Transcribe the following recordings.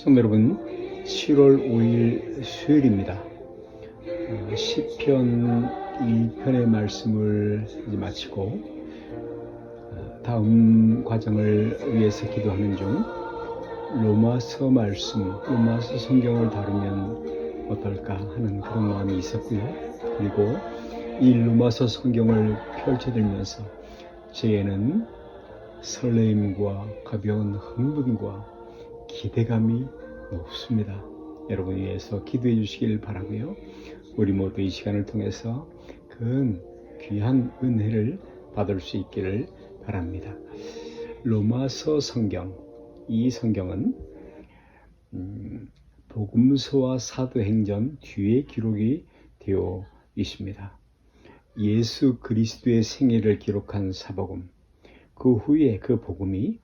성도 여러분, 7월 5일 수요일입니다. 시편 1편의 말씀을 이제 마치고 다음 과정을 위해서 기도하는 중 로마서 말씀, 로마서 성경을 다루면 어떨까 하는 그런 마음이 있었고요. 그리고 이 로마서 성경을 펼쳐들면서 저에는 설레임과 가벼운 흥분과 기대감이 높습니다. 여러분 위해서 기도해 주시길 바라고요. 우리 모두 이 시간을 통해서 큰 귀한 은혜를 받을 수 있기를 바랍니다. 로마서 성경, 이 성경은 복음서와 사도행전 뒤에 기록이 되어 있습니다. 예수 그리스도의 생애를 기록한 사복음, 그 후에 그 복음이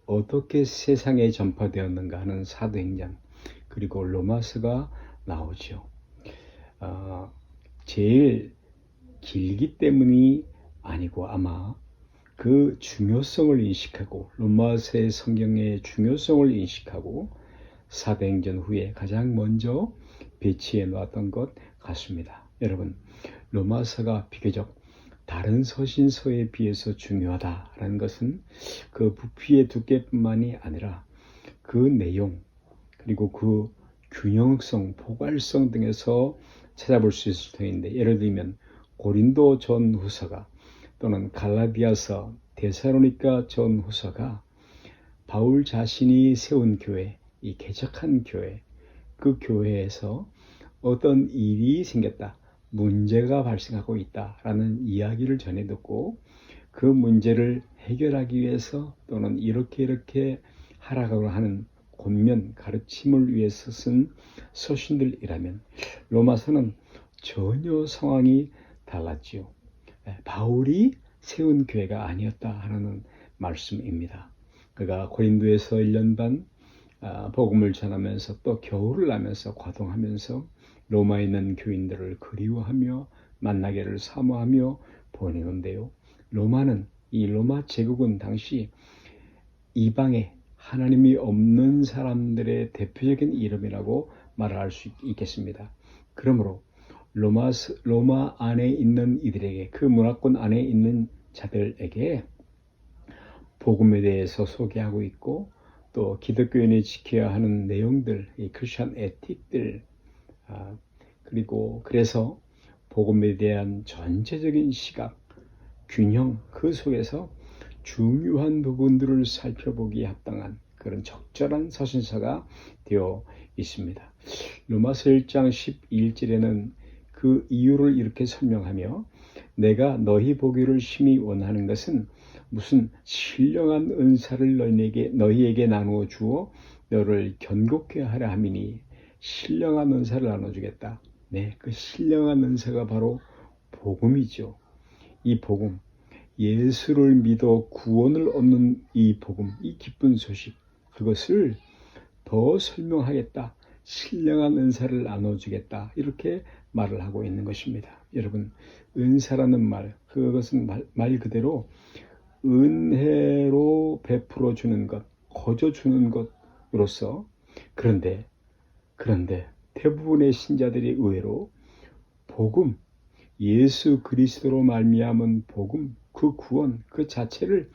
어떻게 세상에 전파되었는가 하는 사도행전, 그리고 로마서가 나오죠. 제일 길기 때문이 아니고 아마 그 중요성을 인식하고 로마서의 성경의 중요성을 인식하고 사도행전 후에 가장 먼저 배치해 놓았던 것 같습니다. 여러분, 로마서가 비교적 다른 서신서에 비해서 중요하다라는 것은 그 부피의 두께뿐만이 아니라 그 내용, 그리고 그 균형성, 포괄성 등에서 찾아볼 수 있을 터인데, 예를 들면 고린도 전후서가 또는 갈라디아서, 데살로니가 전후서가 바울 자신이 세운 교회, 이 개척한 교회, 그 교회에서 어떤 일이 생겼다, 문제가 발생하고 있다라는 이야기를 전해 듣고 그 문제를 해결하기 위해서 또는 이렇게 하라고 하는 권면, 가르침을 위해서 쓴 서신들이라면 로마서는 전혀 상황이 달랐지요. 바울이 세운 교회가 아니었다 하는 말씀입니다. 그가 고린도에서 1년 반 복음을 전하면서 또 겨울을 나면서 과동하면서 로마에 있는 교인들을 그리워하며 만나기를 사모하며 보내는데요. 로마는, 이 로마 제국은 당시 이방에 하나님이 없는 사람들의 대표적인 이름이라고 말할 수 있겠습니다. 그러므로 로마 안에 있는 이들에게, 그 문화권 안에 있는 자들에게 복음에 대해서 소개하고 있고, 또 기독교인이 지켜야 하는 내용들, 이 크리스천 에틱들, 그리고 그래서 복음에 대한 전체적인 시각, 균형, 그 속에서 중요한 부분들을 살펴보기에 합당한 그런 적절한 서신서가 되어 있습니다. 로마서 1장 12절에는 그 이유를 이렇게 설명하며, 내가 너희 보기를 심히 원하는 것은 무슨 신령한 은사를 너희에게 나누어 주어 너를 견고케 하려 함이니, 신령한 은사를 나눠주겠다. 네, 그 신령한 은사가 바로 복음이죠. 이 복음, 예수를 믿어 구원을 얻는 이 복음, 이 기쁜 소식, 그것을 더 설명하겠다. 신령한 은사를 나눠주겠다. 이렇게 말을 하고 있는 것입니다. 여러분, 은사라는 말, 그것은 말 그대로 은혜로 베풀어 주는 것, 거저 주는 것으로서, 그런데 대부분의 신자들이 의외로 복음, 예수 그리스도로 말미암은 복음, 그 구원, 그 자체를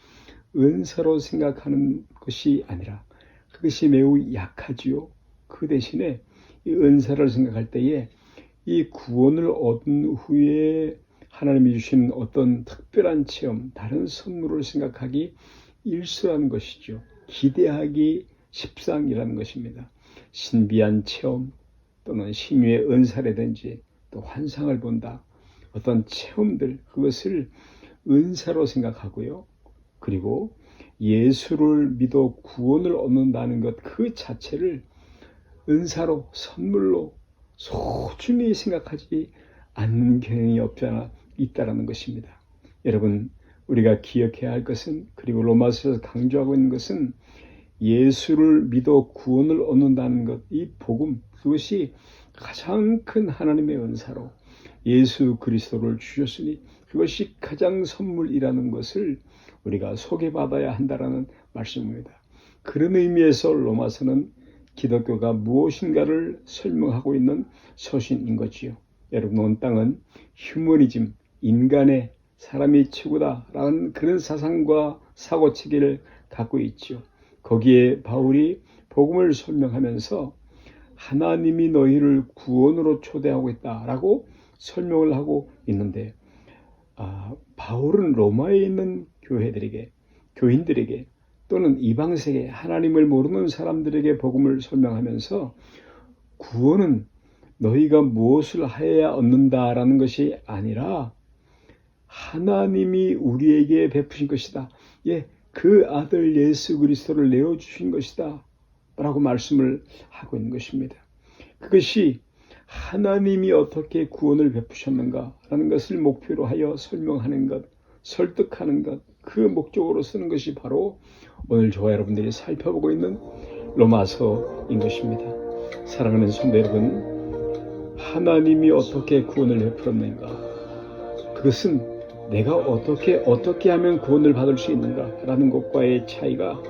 은사로 생각하는 것이 아니라 그것이 매우 약하지요. 그 대신에 이 은사를 생각할 때에 이 구원을 얻은 후에 하나님이 주신 어떤 특별한 체험, 다른 선물을 생각하기 일수라는 것이죠. 기대하기 십상이라는 것입니다. 신비한 체험 또는 신유의 은사라든지 또 환상을 본다, 어떤 체험들, 그것을 은사로 생각하고요. 그리고 예수를 믿어 구원을 얻는다는 것 그 자체를 은사로, 선물로 소중히 생각하지 않는 경향이 없잖아 있다라는 것입니다. 여러분, 우리가 기억해야 할 것은, 그리고 로마서에서 강조하고 있는 것은 예수를 믿어 구원을 얻는다는 것, 이 복음, 그것이 가장 큰 하나님의 은사로 예수 그리스도를 주셨으니 그것이 가장 선물이라는 것을 우리가 소개받아야 한다라는 말씀입니다. 그런 의미에서 로마서는 기독교가 무엇인가를 설명하고 있는 서신인 거지요. 여러분, 온 땅은 휴머니즘, 인간의 사람이 최고다라는 그런 사상과 사고체계를 갖고 있죠. 거기에 바울이 복음을 설명하면서 하나님이 너희를 구원으로 초대하고 있다라고 설명을 하고 있는데, 바울은 로마에 있는 교회들에게, 교인들에게 또는 이방세계 하나님을 모르는 사람들에게 복음을 설명하면서 구원은 너희가 무엇을 하여야 얻는다라는 것이 아니라 하나님이 우리에게 베푸신 것이다. 그 아들 예수 그리스도를 내어주신 것이다 라고 말씀을 하고 있는 것입니다. 그것이 하나님이 어떻게 구원을 베푸셨는가 라는 것을 목표로 하여 설명하는 것, 설득하는 것, 그 목적으로 쓰는 것이 바로 오늘 저와 여러분들이 살펴보고 있는 로마서인 것입니다. 사랑하는 성도 여러분, 하나님이 어떻게 구원을 베풀었는가, 그것은 내가 어떻게 하면 구원을 받을 수 있는가 라는 것과의 차이가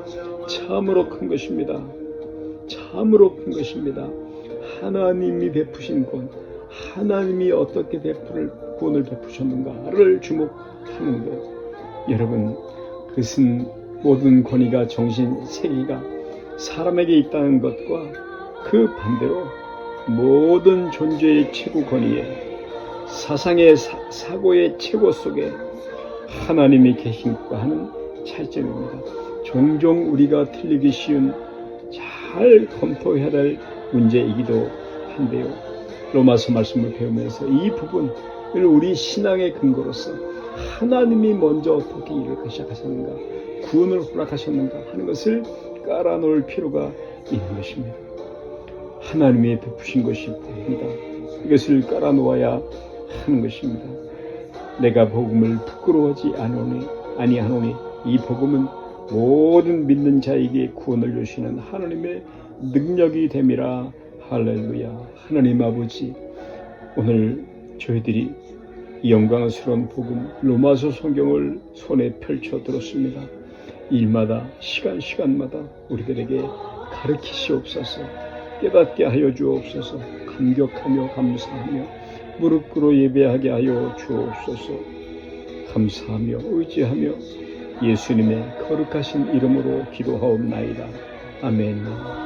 참으로 큰 것입니다. 참으로 큰 것입니다. 하나님이 베푸신 구원, 하나님이 어떻게 구원을 베푸셨는가를 주목하는 것. 여러분, 그것은 모든 권위가, 정신, 세계가 사람에게 있다는 것과 그 반대로 모든 존재의 최고 권위에, 사상의 사고의 최고 속에 하나님이 계신과 하는 차이점입니다. 종종 우리가 틀리기 쉬운, 잘 검토해야 될 문제이기도 한데요. 로마서 말씀을 배우면서 이 부분을 우리 신앙의 근거로서 하나님이 먼저 어떻게 일을 시작하셨는가, 구원을 허락하셨는가 하는 것을 깔아놓을 필요가 있는 것입니다. 하나님이 베푸신 것이 구원이다. 이것을 깔아놓아야 하는 것입니다. 내가 복음을 부끄러워하지 아니하노니 이 복음은 모든 믿는 자에게 구원을 주시는 하나님의 능력이 됨이라. 할렐루야. 하나님 아버지, 오늘 저희들이 이 영광스러운 복음 로마서 성경을 손에 펼쳐 들었습니다. 일마다 시간마다 우리들에게 가르치시옵소서. 깨닫게 하여 주옵소서. 감격하며 감사하며 무릎 꿇어 예배하게 하여 주옵소서. 감사하며 의지하며 예수님의 거룩하신 이름으로 기도하옵나이다. 아멘.